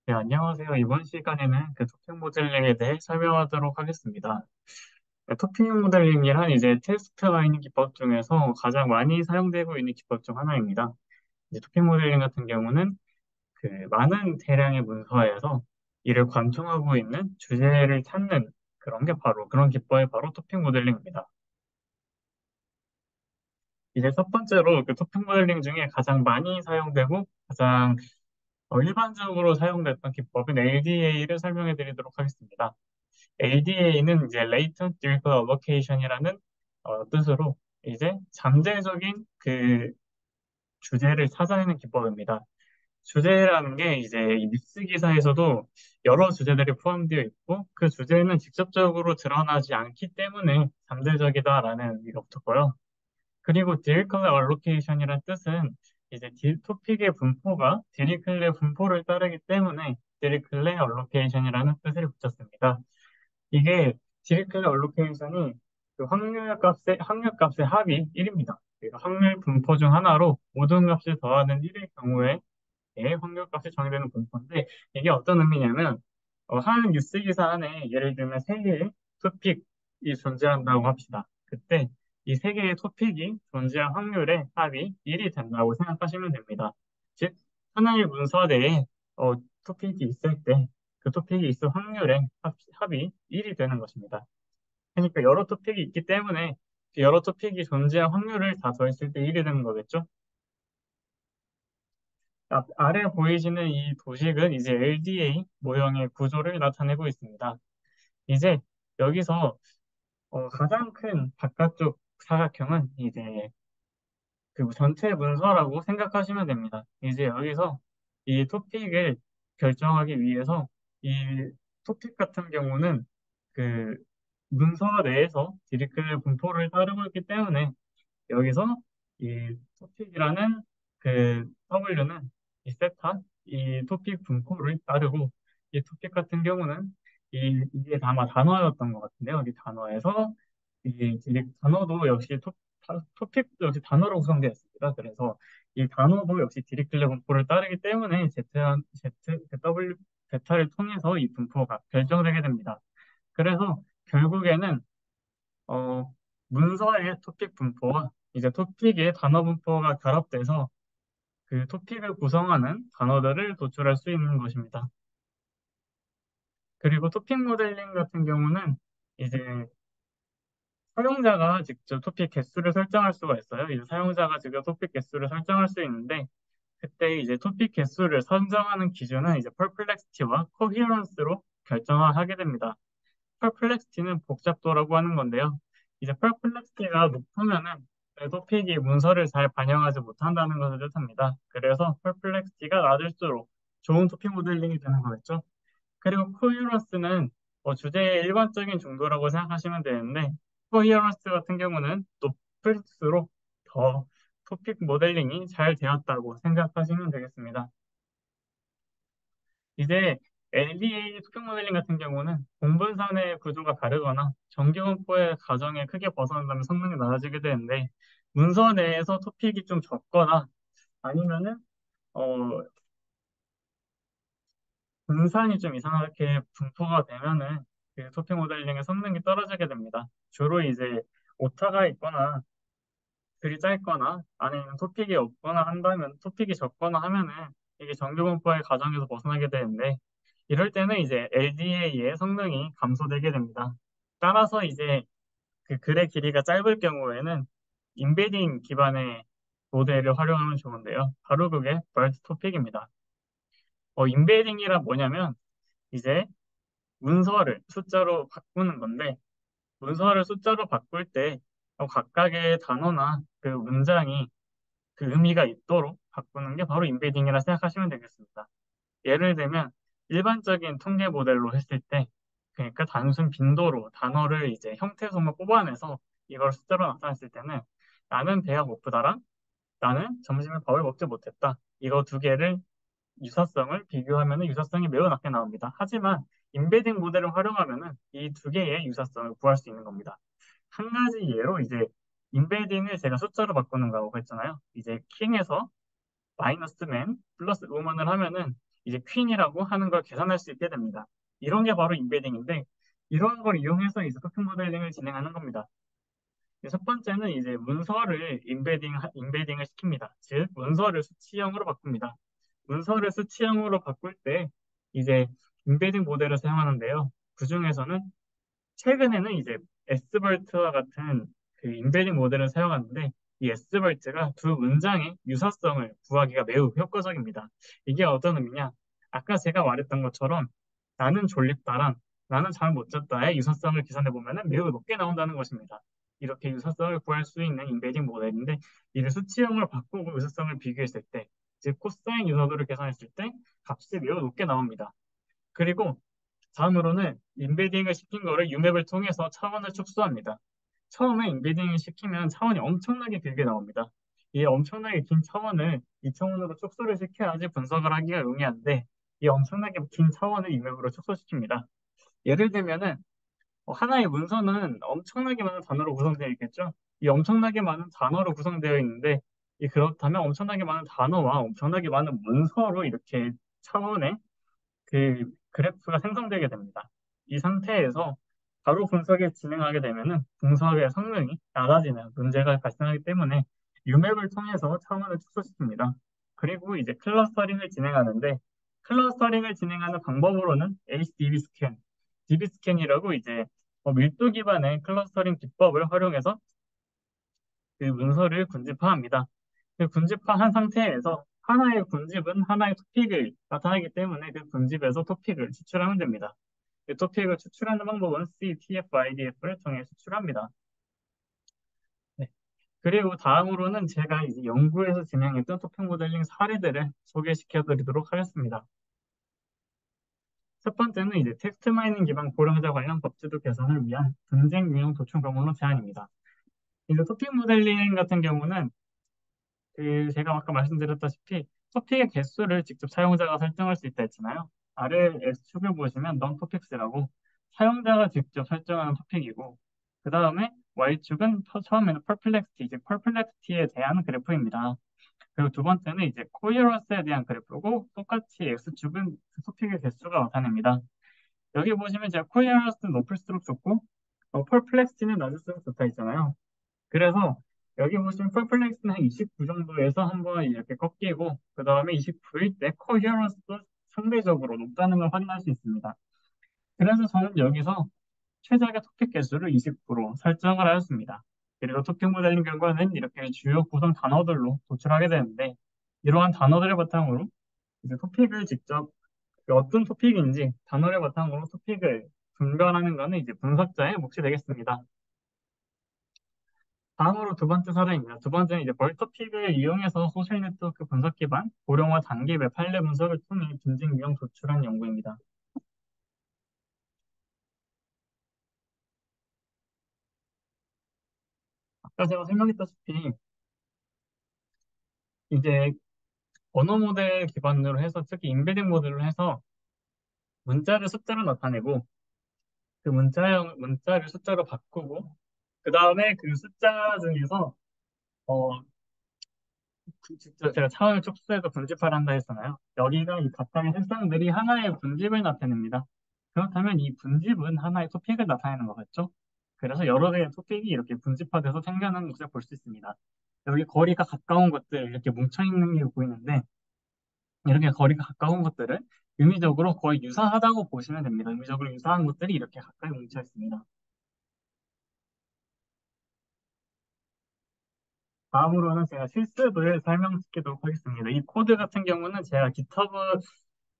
네, 안녕하세요. 이번 시간에는 토픽 모델링에 대해 설명하도록 하겠습니다. 토픽 모델링이란 이제 테스트가 있는 기법 중에서 가장 많이 사용되고 있는 기법 중 하나입니다. 이제 토픽 모델링 같은 경우는 많은 대량의 문서에서 이를 관통하고 있는 주제를 찾는 그런 기법이 바로 토픽 모델링입니다. 이제 첫 번째로 토픽 모델링 중에 가장 많이 사용되고 가장 일반적으로 사용됐던 기법인 LDA를 설명해 드리도록 하겠습니다. LDA는 이제 Latent Differ Allocation이라는 뜻으로 이제 잠재적인 주제를 찾아내는 기법입니다. 주제라는 게 이제 이 뉴스 기사에서도 여러 주제들이 포함되어 있고 그 주제는 직접적으로 드러나지 않기 때문에 잠재적이다라는 의미가 붙었고요. 그리고 디리클레 알로케이션이라는 뜻은 이제 토픽의 분포가 디리클레 분포를 따르기 때문에 디리클레 알로케이션이라는 뜻을 붙였습니다. 이게 디리클레 알로케이션이 확률값의 합이 1입니다. 그러니까 확률 분포 중 하나로 모든 값을 더하는 1의 경우에 확률값이 정의되는 분포인데 이게 어떤 의미냐면 한 뉴스 기사 안에 예를 들면 세 개의 토픽이 존재한다고 합시다. 그때 이 세 개의 토픽이 존재할 확률의 합이 1이 된다고 생각하시면 됩니다. 즉, 하나의 문서 내에 토픽이 있을 때 그 토픽이 있을 확률의 합이 1이 되는 것입니다. 그러니까 여러 토픽이 있기 때문에 그 여러 토픽이 존재할 확률을 다 더했을 때 1이 되는 거겠죠? 아래 보이시는 이 도식은 이제 LDA 모형의 구조를 나타내고 있습니다. 이제 여기서 가장 큰 바깥쪽 사각형은 이제 그 전체 문서라고 생각하시면 됩니다. 이제 여기서 이 토픽을 결정하기 위해서 이 토픽 같은 경우는 그 문서 내에서 디리클 분포를 따르고 있기 때문에 여기서 이 토픽이라는 W는 이 세타, 이 토픽 분포를 따르고 이 토픽 같은 경우는 이게 아마 단어였던 것 같은데요. 이 단어에서 단어도 역시 토픽도 역시 단어로 구성되어 있습니다. 그래서 이 단어도 역시 디리클레 분포를 따르기 때문에 W, 베타를 통해서 이 분포가 결정되게 됩니다. 그래서 결국에는 어, 문서의 토픽 분포와 이제 토픽의 단어 분포가 결합돼서 그 토픽을 구성하는 단어들을 도출할 수 있는 것입니다. 그리고 토픽 모델링 같은 경우는 이제 사용자가 직접 토픽 개수를 설정할 수가 있어요. 이제 사용자가 직접 토픽 개수를 설정할 수 있는데 그때 이제 토픽 개수를 선정하는 기준은 이제 perplexity와 coherence로 결정하게 됩니다. perplexity는 복잡도라고 하는 건데요. 이제 perplexity가 높으면은 그 토픽이 문서를 잘 반영하지 못한다는 것을 뜻합니다. 그래서 perplexity가 낮을수록 좋은 토픽 모델링이 되는 거겠죠. 그리고 coherence는 주제의 일관적인 정도라고 생각하시면 되는데 coherence 같은 경우는 높을수록 더 토픽 모델링이 잘 되었다고 생각하시면 되겠습니다. 이제 LDA 토픽 모델링 같은 경우는 공분산의 구조가 다르거나 정규분포의 가정에 크게 벗어난다면 성능이 낮아지게 되는데 문서 내에서 토픽이 좀 적거나 아니면은 어, 분산이 좀 이상하게 분포가 되면은 그 토픽 모델링의 성능이 떨어지게 됩니다. 주로 이제 오타가 있거나 글이 짧거나 아니면 토픽이 없거나 한다면 토픽이 적거나 하면은 이게 정규분포의 가정에서 벗어나게 되는데 이럴 때는 이제 LDA의 성능이 감소되게 됩니다. 따라서 이제 그 글의 길이가 짧을 경우에는 인베딩 기반의 모델을 활용하면 좋은데요. 바로 그게 벌트 토픽입니다. 인베딩이란 뭐냐면 이제 문서를 숫자로 바꾸는 건데 문서를 숫자로 바꿀 때 각각의 단어나 그 문장이 그 의미가 있도록 바꾸는 게 바로 인베딩이라 생각하시면 되겠습니다. 예를 들면 일반적인 통계 모델로 했을 때 그러니까 단순 빈도로 단어를 이제 형태소만 뽑아내서 이걸 숫자로 나타냈을 때는 나는 배가 고프다랑 나는 점심에 밥을 먹지 못했다. 이거 두 개를 유사성을 비교하면 유사성이 매우 낮게 나옵니다. 하지만 인베딩 모델을 활용하면 이 두 개의 유사성을 구할 수 있는 겁니다. 한 가지 예로 이제 인베딩을 제가 숫자로 바꾸는 거라고 했잖아요. 이제 킹에서 마이너스 맨 플러스 우먼을 하면은 이제 퀸이라고 하는 걸 계산할 수 있게 됩니다. 이런 게 바로 인베딩인데 이런 걸 이용해서 이제 토큰 모델링을 진행하는 겁니다. 첫 번째는 이제 문서를 인베딩을 시킵니다. 즉, 문서를 수치형으로 바꿉니다. 문서를 수치형으로 바꿀 때 이제 인베딩 모델을 사용하는데요. 그 중에서는 최근에는 이제 에스벌트와 같은 그 인베딩 모델을 사용하는데 이 에스벌트가 두 문장의 유사성을 구하기가 매우 효과적입니다. 이게 어떤 의미냐? 아까 제가 말했던 것처럼 나는 졸립다랑 나는 잠을 못 잤다의 유사성을 계산해 보면 매우 높게 나온다는 것입니다. 이렇게 유사성을 구할 수 있는 인베딩 모델인데 이를 수치형을 바꾸고 유사성을 비교했을 때, 즉 코사인 유사도를 계산했을 때 값이 매우 높게 나옵니다. 그리고 다음으로는 인베딩을 시킨 거를 유맵을 통해서 차원을 축소합니다. 처음에 인베딩을 시키면 차원이 엄청나게 길게 나옵니다. 이 엄청나게 긴 차원을 이 차원으로 축소를 시켜야지 분석을 하기가 용이한데 이 엄청나게 긴 차원을 유맵으로 축소시킵니다. 예를 들면은 하나의 문서는 엄청나게 많은 단어로 구성되어 있겠죠. 이 엄청나게 많은 단어로 구성되어 있는데 그렇다면 엄청나게 많은 단어와 엄청나게 많은 문서로 이렇게 차원의 그 그래프가 생성되게 됩니다. 이 상태에서 바로 분석을 진행하게 되면은 분석의 성능이 낮아지는 문제가 발생하기 때문에 유맵을 통해서 차원을 축소시킵니다. 그리고 이제 클러스터링을 진행하는데 클러스터링을 진행하는 방법으로는 HDB 스캔, DB 스캔이라고 이제 밀도 기반의 클러스터링 기법을 활용해서 그 문서를 군집화합니다. 그 군집화한 상태에서 하나의 군집은 하나의 토픽을 나타내기 때문에 그 군집에서 토픽을 추출하면 됩니다. 그 토픽을 추출하는 방법은 CTF-IDF를 통해 추출합니다. 네. 그리고 다음으로는 제가 이제 연구에서 진행했던 토픽 모델링 사례들을 소개시켜 드리도록 하겠습니다. 첫 번째는 이제 텍스트 마이닝 기반 고령자 관련 법제도 개선을 위한 분쟁 유형 도출 경우로 제한입니다. 이제 토픽 모델링 같은 경우는 제가 아까 말씀드렸다시피 토픽의 개수를 직접 사용자가 설정할 수 있다 했잖아요. 아래 X축을 보시면 non-topics라고 사용자가 직접 설정하는 토픽이고 그 다음에 Y축은 처음에는 perplexity, 즉 perplexity에 대한 그래프입니다. 그리고 두 번째는 이제 coherence에 대한 그래프고 똑같이 X축은 그 토픽의 개수가 나타냅니다. 여기 보시면 제가 coherence는 높을수록 좋고 perplexity는 낮을수록 좋다 했잖아요. 그래서 여기 보시면 퍼플렉스는 한 29 정도에서 한번 이렇게 꺾이고 그 다음에 29일 때 코헤런스도 상대적으로 높다는 걸 확인할 수 있습니다. 그래서 저는 여기서 최적의 토픽 개수를 20% 설정을 하였습니다. 그리고 토픽 모델링 결과는 이렇게 주요 구성 단어들로 도출하게 되는데 이러한 단어들을 바탕으로 이제 토픽을 직접 어떤 토픽인지 단어를 바탕으로 토픽을 분별하는 것은 이제 분석자의 몫이 되겠습니다. 다음으로 두 번째 사례입니다. 두 번째는 이제 벌터픽을 이용해서 소셜 네트워크 분석 기반 고령화 단기 웹 판례 분석을 통해 분쟁 유형 도출한 연구입니다. 아까 제가 설명했다시피 이제 언어 모델 기반으로 해서 특히 인베딩 모델로 해서 문자를 숫자로 나타내고 그 문자를 숫자로 바꾸고 그 다음에 그 숫자 중에서 어, 직접 제가 차원을 촉수해서 분집화를 한다 했잖아요. 여기가 이 각각의 색상들이 하나의 분집을 나타냅니다. 그렇다면 이 분집은 하나의 토픽을 나타내는 것 같죠? 그래서 여러 개의 토픽이 이렇게 분집화돼서 생겨나는 것을 볼 수 있습니다. 여기 거리가 가까운 것들 이렇게 뭉쳐있는 게 보이는데 이렇게 거리가 가까운 것들을 의미적으로 거의 유사하다고 보시면 됩니다. 의미적으로 유사한 것들이 이렇게 가까이 뭉쳐 있습니다. 다음으로는 제가 실습을 설명드리도록 하겠습니다. 이 코드 같은 경우는 제가 GitHub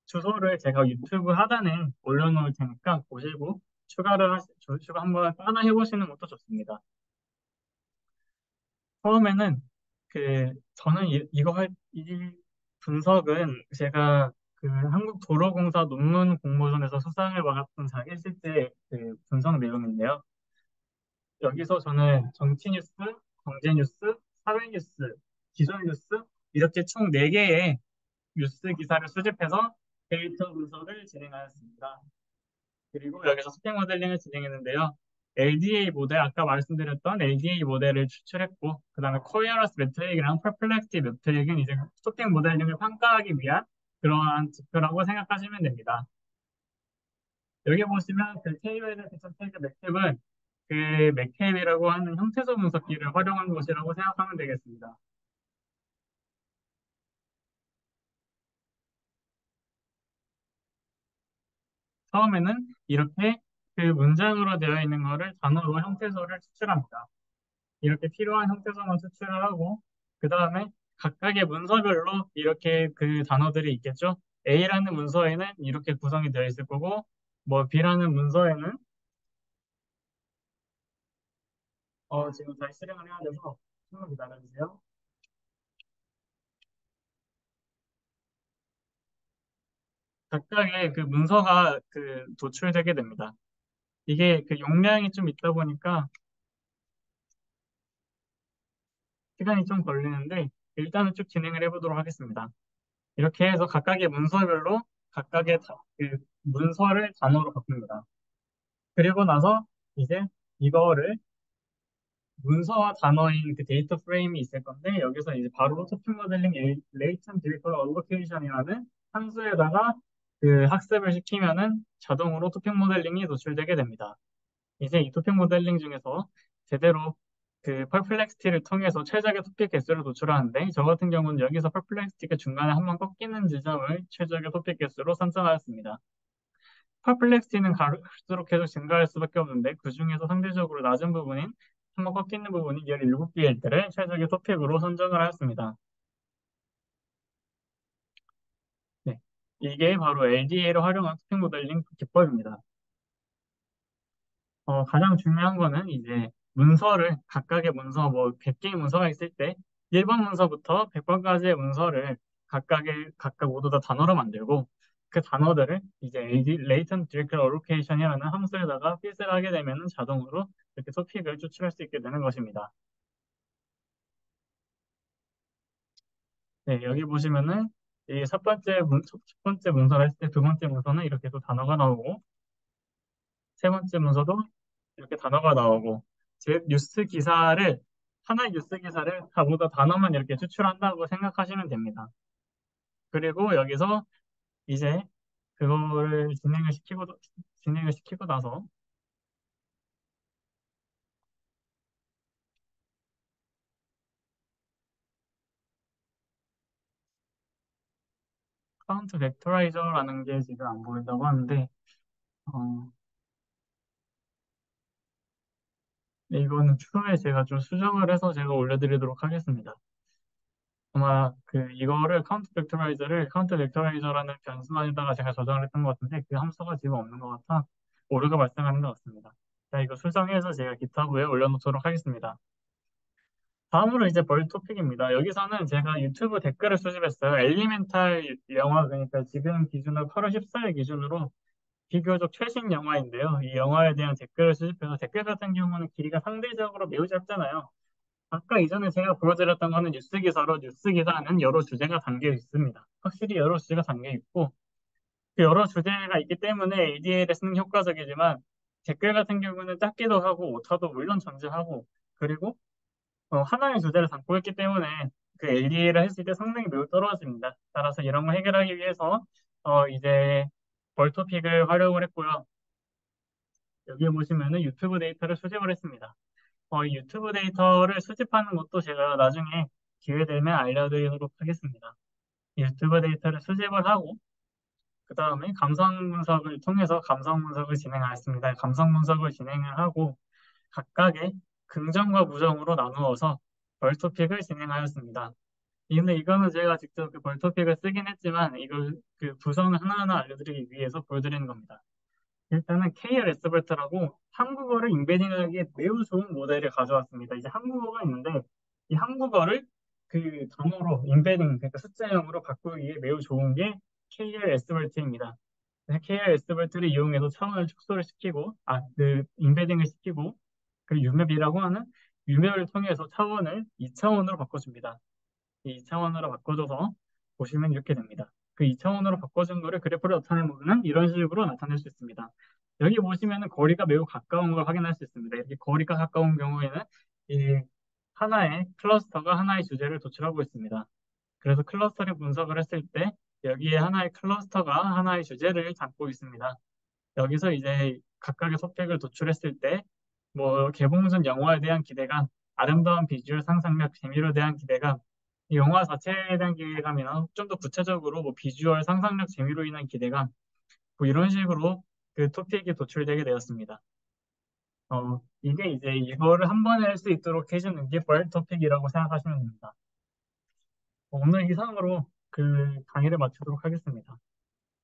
주소를 제가 유튜브 하단에 올려놓을 테니까 보시고 추가 한번 따라 해보시는 것도 좋습니다. 처음에는 저는 이 분석은 제가 그 한국도로공사 논문 공모전에서 수상을 받았던 자기 실제 그 분석 내용인데요. 여기서 저는 정치 뉴스, 경제 뉴스, 사회 뉴스, 기술 뉴스 이렇게 총 4개의 뉴스 기사를 수집해서 데이터 분석을 진행하였습니다. 그리고 여기서 스펙 모델링을 진행했는데요. LDA 모델, 아까 말씀드렸던 LDA 모델을 추출했고, 그 다음에 코어러스 메트릭이랑 퍼플렉티 메트릭은 이제 스펙 모델링을 평가하기 위한 그러한 지표라고 생각하시면 됩니다. 여기 보시면 그 KOL 비전 태그 맥캡은 그 맥캡이라고 하는 형태소 분석기를 활용한 것이라고 생각하면 되겠습니다. 처음에는 이렇게 그 문장으로 되어 있는 거를 단어로 형태소를 추출합니다. 이렇게 필요한 형태소만 추출을 하고 그 다음에 각각의 문서별로 이렇게 그 단어들이 있겠죠. A라는 문서에는 이렇게 구성이 되어 있을 거고 뭐 B라는 문서에는 지금 다시 실행을 해야 돼서 조금 기다려주세요. 각각의 그 문서가 그 도출되게 됩니다. 이게 그 용량이 좀 있다 보니까 시간이 좀 걸리는데 일단은 쭉 진행을 해보도록 하겠습니다. 이렇게 해서 각각의 문서별로 각각의 그 문서를 단어로 바꿉니다. 그리고 나서 이제 이거를 문서와 단어인 그 데이터 프레임이 있을 건데 여기서 이제 바로 토픽 모델링 레이턴 데이터 얼로케이션이라는 함수에다가 그 학습을 시키면은 자동으로 토픽 모델링이 노출되게 됩니다. 이제 이 토픽 모델링 중에서 제대로 그 퍼플렉스티를 통해서 최적의 토픽 개수를 노출하는데 저 같은 경우는 여기서 퍼플렉스티가 중간에 한번 꺾이는 지점을 최적의 토픽 개수로 선정하였습니다. 퍼플렉스티는 갈수록 계속 증가할 수밖에 없는데 그 중에서 상대적으로 낮은 부분인 한번 꺾이는 부분이 17개일 때를 최적의 토픽으로 선정을 하였습니다. 네. 이게 바로 LDA를 활용한 토픽 모델링 기법입니다. 가장 중요한 거는 이제 문서를 각각의 문서 뭐 100개의 문서가 있을 때 1번 문서부터 100번까지의 문서를 각각 모두 다 단어로 만들고 그 단어들을 이제 Latent Directory Allocation이라는 함수에다가 핏을 하게 되면 자동으로 이렇게 토픽을 추출할 수 있게 되는 것입니다. 네, 여기 보시면은 이 첫 번째 문서를 했을 때 두 번째 문서는 이렇게 또 단어가 나오고 세 번째 문서도 이렇게 단어가 나오고 즉 하나의 뉴스 기사를 다 모두 단어만 이렇게 추출한다고 생각하시면 됩니다. 그리고 여기서 이제 그거를 진행을 시키고 나서 카운트 벡터라이저라는 게 지금 안 보인다고 하는데 어, 이거는 추후에 제가 좀 수정을 해서 제가 올려드리도록 하겠습니다. 아마 그 이거를 카운트 벡터라이저라는 변수만에다가 제가 저장을 했던 것 같은데 그 함수가 지금 없는 것 같아 오류가 발생하는 것 같습니다. 자, 이거 수정해서 제가 기타브에 올려놓도록 하겠습니다. 다음으로 이제 볼 토픽입니다. 여기서는 제가 유튜브 댓글을 수집했어요. 엘리멘탈 영화, 그러니까 지금 기준으로 8월 14일 기준으로 비교적 최신 영화인데요. 이 영화에 대한 댓글을 수집해서 댓글 같은 경우는 길이가 상대적으로 매우 짧잖아요. 아까 이전에 제가 보여드렸던 거는 뉴스 기사로 뉴스 기사는 여러 주제가 담겨 있습니다. 확실히 여러 주제가 담겨 있고 그 여러 주제가 있기 때문에 ADL에 쓰는 효과적이지만 댓글 같은 경우는 짧기도 하고 오타도 물론 존재하고 그리고 하나의 주제를 담고 있기 때문에 그 LDA를 했을 때 성능이 매우 떨어집니다. 따라서 이런 거 해결하기 위해서 이제 벌토픽을 활용을 했고요. 여기 보시면은 유튜브 데이터를 수집을 했습니다. 이 유튜브 데이터를 수집하는 것도 제가 나중에 기회 되면 알려드리도록 하겠습니다. 유튜브 데이터를 수집을 하고 그 다음에 감성 분석을 통해서 감성 분석을 진행하였습니다. 감성 분석을 진행을 하고 각각의 긍정과 부정으로 나누어서 벌토픽을 진행하였습니다. 근데 이거는 제가 직접 그 벌토픽을 쓰긴 했지만 이걸 그 구성을 하나하나 알려드리기 위해서 보여드리는 겁니다. 일단은 KLS버트라고 한국어를 인베딩하기에 매우 좋은 모델을 가져왔습니다. 이제 한국어가 있는데 이 한국어를 그 단어로 인베딩, 그러니까 숫자형으로 바꾸기에 매우 좋은 게 KLS버트입니다. KLS버트를 이용해서 차원을 축소를 시키고, 그 인베딩을 시키고, 그 UMap이라고 하는 UMap을 통해서 차원을 2차원으로 바꿔줍니다. 이 2차원으로 바꿔줘서 보시면 이렇게 됩니다. 그 2차원으로 바꿔준 거를 그래프로 나타내보면 이런 식으로 나타낼 수 있습니다. 여기 보시면 거리가 매우 가까운 걸 확인할 수 있습니다. 이렇게 거리가 가까운 경우에는 이 하나의 클러스터가 하나의 주제를 도출하고 있습니다. 그래서 클러스터를 분석을 했을 때 여기에 하나의 클러스터가 하나의 주제를 담고 있습니다. 여기서 이제 각각의 토픽을 도출했을 때, 뭐, 개봉 전 영화에 대한 기대감, 아름다운 비주얼 상상력, 재미로 대한 기대감, 이 영화 자체에 대한 기대감이나 좀 더 구체적으로 뭐 비주얼 상상력, 재미로 인한 기대감, 뭐 이런 식으로 그 토픽이 도출되게 되었습니다. 이게 이제 이거를 한 번에 할 수 있도록 해주는 게 벌 토픽이라고 생각하시면 됩니다. 오늘 이상으로 그 강의를 마치도록 하겠습니다.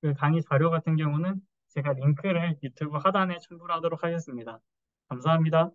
그 강의 자료 같은 경우는 제가 링크를 유튜브 하단에 첨부하도록 하겠습니다. 감사합니다.